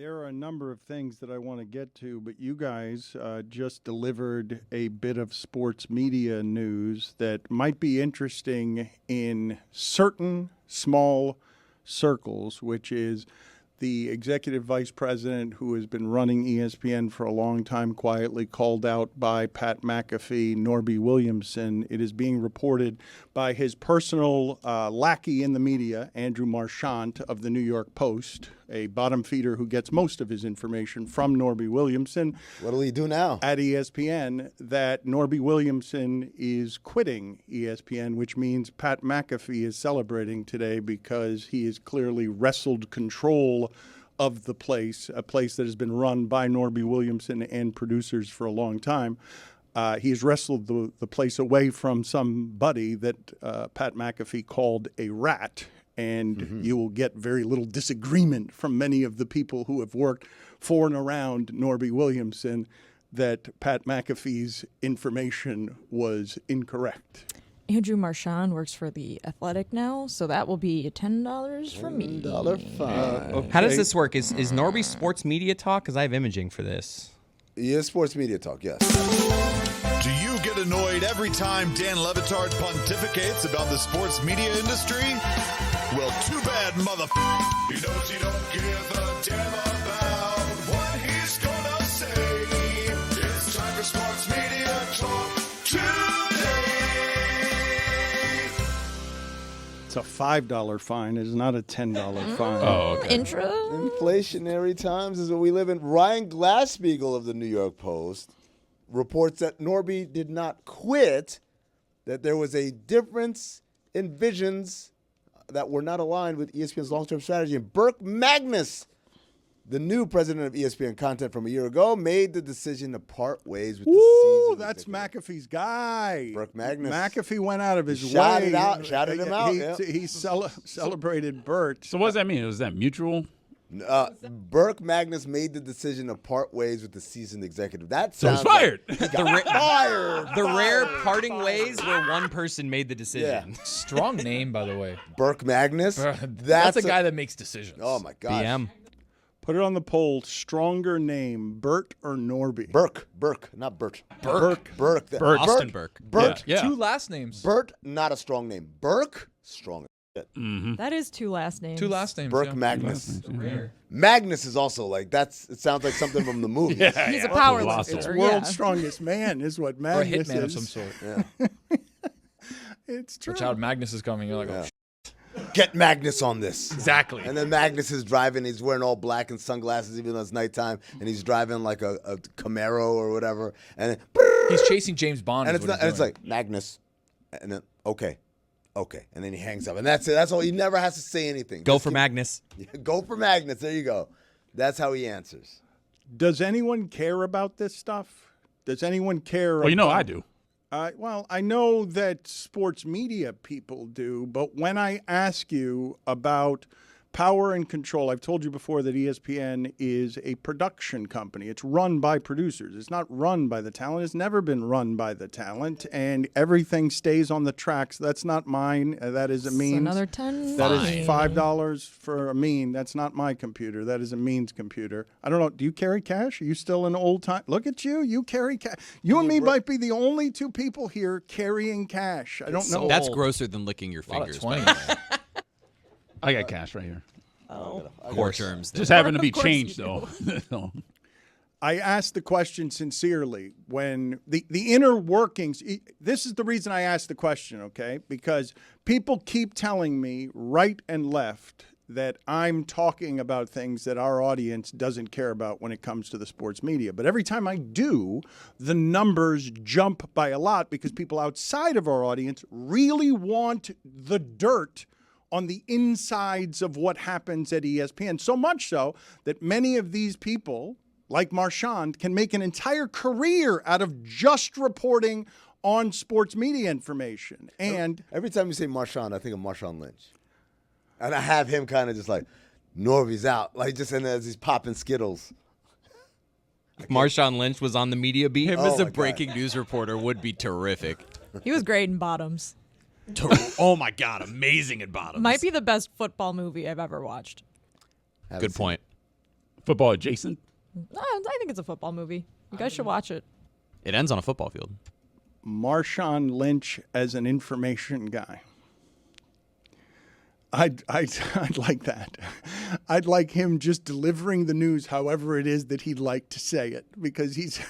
There are a number of things that I want to get to, but you guys just delivered a bit of sports media news that might be interesting in certain small circles, which is the executive vice president who has been running ESPN for a long time, quietly called out by Pat McAfee, Norby Williamson. It is being reported by his personal lackey in the media, Andrew Marchant of the New York Post, a bottom feeder who gets most of his information from Norby Williamson. What'll he do now? At ESPN, that Norby Williamson is quitting ESPN, which means Pat McAfee is celebrating today because he has clearly wrestled control of the place, a place that has been run by Norby Williamson and producers for a long time. He has wrestled the place away from somebody that Pat McAfee called a rat. And you will get very little disagreement from many of the people who have worked for and around Norby Williamson that Pat McAfee's information was incorrect. Andrew Marchand works for The Athletic now, so that will be $10 for me. $10 fine. Okay. How does this work? Is Norby sports media talk? Because I have imaging for this. Yeah, sports media talk, yes. Do you get annoyed every time Dan Le Batard pontificates about the sports media industry? Well, too bad, He knows you don't give a damn about what he's gonna say. It's time for sports media talk today. It's a $5 fine. It is not a $10 fine. Oh, okay. Intro? Inflationary times is what we live in. Ryan Glass-Steagall of the New York Post reports that Norby did not quit, that there was a difference in visions that were not aligned with ESPN's long-term strategy. And Burke Magnus, the new president of ESPN Content from a year ago, made the decision to part ways with the season. That's McAfee's guy. Burke Magnus. McAfee went out of his Shouted way. Shouted him out. He celebrated Burt. So what does that mean? Was that mutual? Burke Magnus made the decision to part ways with the seasoned executive. That So he's sounds fired. Like he got fired. The rare parting ways where one person made the decision. Yeah. Strong name, by the way. Burke Magnus. That's a guy that makes decisions. Oh my gosh. BM. Put it on the poll. Stronger name, Burt or Norby? Burke, not Burt. Burke. Burke. Austin Burke. Burke. Yeah. Two last names. Burt, not a strong name. Burke, strong. That is two last names. Two last names. Burke yeah. Magnus. Magnus is also like it sounds like something from the movie. He's a power Colossal. lifter. It's world's strongest man is what Or a Magnus hitman of is. some sort. Yeah. It's true. Watch out, Magnus is coming. You're like, Yeah. oh, Get Magnus on this. exactly. And then Magnus is driving. He's wearing all black and sunglasses, even though it's nighttime. And he's driving like a Camaro or whatever. And He's chasing James Bond. and is it's what not. he's And it's doing. like Magnus. And then okay, and then he hangs up. And that's it. That's all. He never has to say anything. Go Just for Magnus. Go for Magnus. There you go. That's how he answers. Does anyone care about this stuff? Does anyone care? Well, you know I do. Well, I know that sports media people do, but when I ask you about power and control, I've told you before that ESPN is a production company. It's run by producers. It's not run by the talent. It's never been run by the talent, and everything stays on the tracks. That's not mine. That is a means. Another 10. That is $5 for a mean. That's not my computer. That is a means computer. I don't know. Do you carry cash? Are you still an old time? Look at you. You carry cash. You and me might be the only two people here carrying cash. I don't know. That's grosser than licking your A lot of fingers. 20s. I got cash right here. Core terms. Just happened to be Of course you changed, though. So, I asked the question sincerely when the inner workings. This is the reason I asked the question, okay? Because people keep telling me right and left that I'm talking about things that our audience doesn't care about when it comes to the sports media. But every time I do, the numbers jump by a lot because people outside of our audience really want the dirt on the insides of what happens at ESPN. So much so that many of these people, like Marchand, can make an entire career out of just reporting on sports media information. And Every time you say Marchand, I think of Marshawn Lynch. And I have him kind of just like, Norby's out. Like just and as he's popping Skittles. If Marshawn Lynch was on the media beat, him Oh as a my God. breaking news reporter would be terrific. He was great in Bottoms. Oh my God, amazing at bottoms. Might be the best football movie I've ever watched. Haven't Good seen point. Football adjacent. I think it's a football movie. You guys should watch it. It ends on a football field. Marshawn Lynch as an information guy. I'd like that. I'd like him just delivering the news however it is that he'd like to say it, because he's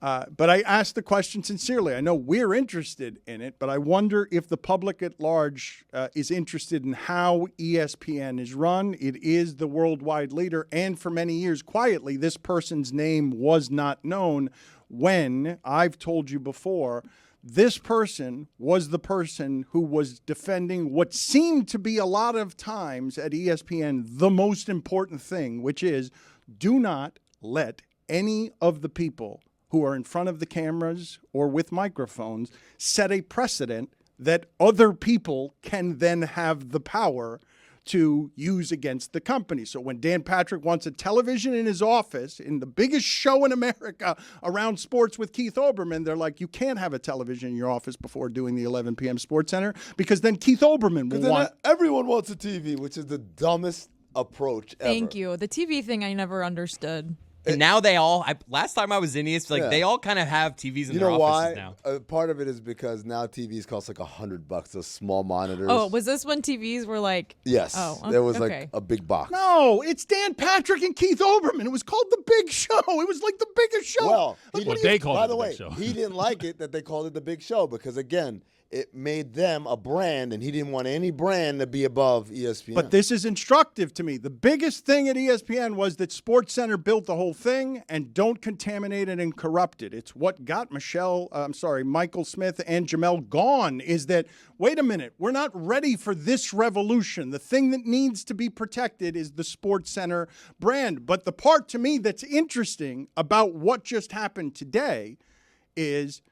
but I asked the question sincerely. I know we're interested in it, but I wonder if the public at large is interested in how ESPN is run. It is the worldwide leader, and for many years, quietly, this person's name was not known when, I've told you before, this person was the person who was defending what seemed to be a lot of times at ESPN the most important thing, which is do not let any of the people who are in front of the cameras or with microphones set a precedent that other people can then have the power to use against the company. So when Dan Patrick wants a television in his office, in the biggest show in America around sports with Keith Olbermann, they're like, you can't have a television in your office before doing the 11 p.m. Sports Center, because then Keith Olbermann will want... Everyone wants a TV, which is the dumbest approach ever. Thank you. The TV thing I never understood. And now they all, last time I was in ESPN, they all kind of have TVs in their offices now. Part of it is because now TVs cost like $100, those small monitors. Oh, was this when TVs were like... Yes. Oh, there was okay. like a big box. No, it's Dan Patrick and Keith Olbermann. It was called The Big Show. It was like the biggest show. Well, they called by it the The way, Big Show. he didn't like it that they called it The Big Show because, again, it made them a brand, and he didn't want any brand to be above ESPN. But this is instructive to me. The biggest thing at ESPN was that SportsCenter built the whole thing, and don't contaminate it and corrupt it. It's what got Michael Smith and Jamel gone, is that, wait a minute, we're not ready for this revolution. The thing that needs to be protected is the SportsCenter brand. But the part to me that's interesting about what just happened today is,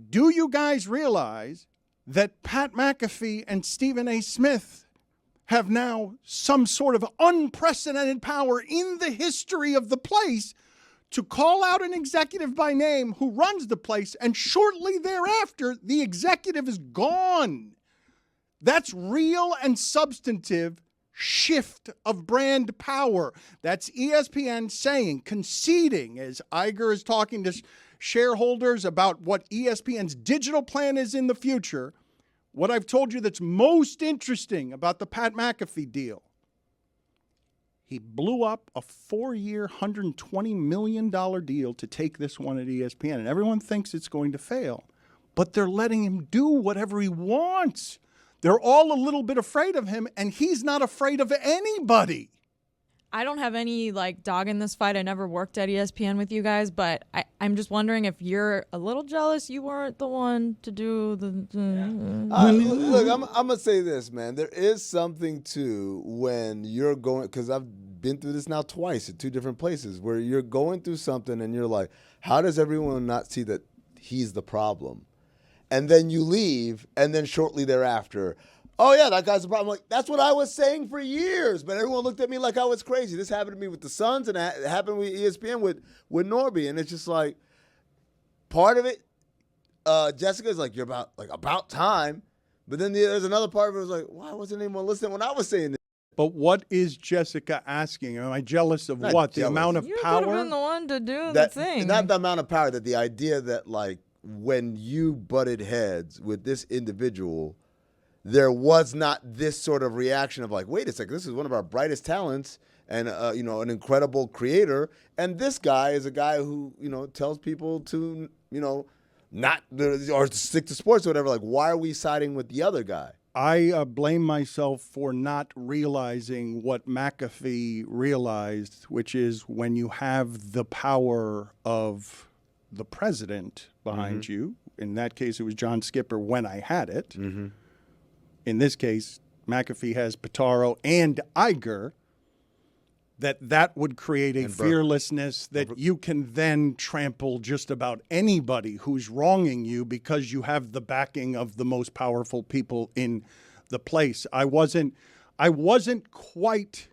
do you guys realize that Pat McAfee and Stephen A. Smith have now some sort of unprecedented power in the history of the place to call out an executive by name who runs the place, and shortly thereafter, the executive is gone? That's real and substantive shift of brand power. That's ESPN saying, conceding, as Iger is talking to shareholders about what ESPN's digital plan is in the future. What I've told you that's most interesting about the Pat McAfee deal, he blew up a 4-year, $120 million deal to take this one at ESPN, and everyone thinks it's going to fail, but they're letting him do whatever he wants. They're all a little bit afraid of him, and he's not afraid of anybody. I don't have any dog in this fight. I never worked at ESPN with you guys, but I'm just wondering if you're a little jealous you weren't the one to do the... Look, I'm going to say this, man. There is something to when you're going, because I've been through this now twice at 2 different places, where you're going through something and you're like, how does everyone not see that he's the problem? And then you leave, and then shortly thereafter, oh, yeah, that guy's the problem. Like, that's what I was saying for years, but everyone looked at me like I was crazy. This happened to me with the Suns, and it happened with ESPN with Norby, and it's just like, part of it, Jessica's like, you're about time, but then there's another part of it was like, why wasn't anyone listening when I was saying this? But what is Jessica asking? Am I jealous of Not what? jealous. The amount of You power? could have been the one to do the thing. Not the amount of power, that the idea that, when you butted heads with this individual, there was not this sort of reaction of wait a second, this is one of our brightest talents and, an incredible creator. And this guy is a guy who, tells people to, not, or to stick to sports or whatever. Why are we siding with the other guy? I blame myself for not realizing what McAfee realized, which is when you have the power of the president behind you. In that case, it was John Skipper when I had it. Mm-hmm. In this case, McAfee has Pitaro and Iger, that would create a fearlessness that you can then trample just about anybody who's wronging you because you have the backing of the most powerful people in the place. I wasn't quite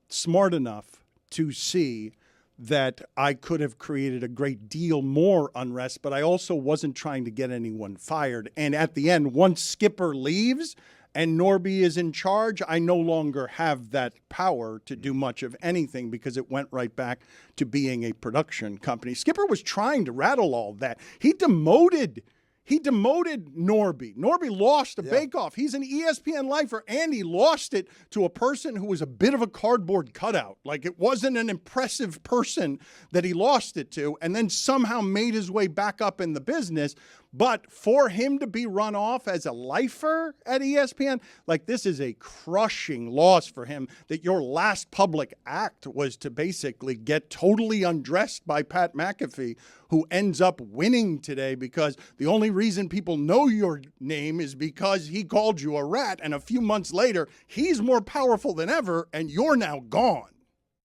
smart enough to see that I could have created a great deal more unrest, but I also wasn't trying to get anyone fired. And at the end, once Skipper leaves and Norby is in charge, I no longer have that power to do much of anything because it went right back to being a production company. Skipper was trying to rattle all that. He demoted Norby. Norby lost a bake-off. He's an ESPN lifer, and he lost it to a person who was a bit of a cardboard cutout. Like, it wasn't an impressive person that he lost it to, and then somehow made his way back up in the business. But for him to be run off as a lifer at ESPN, like, this is a crushing loss for him, that your last public act was to basically get totally undressed by Pat McAfee, who ends up winning today because the only reason people know your name is because he called you a rat, and a few months later, he's more powerful than ever, and you're now gone.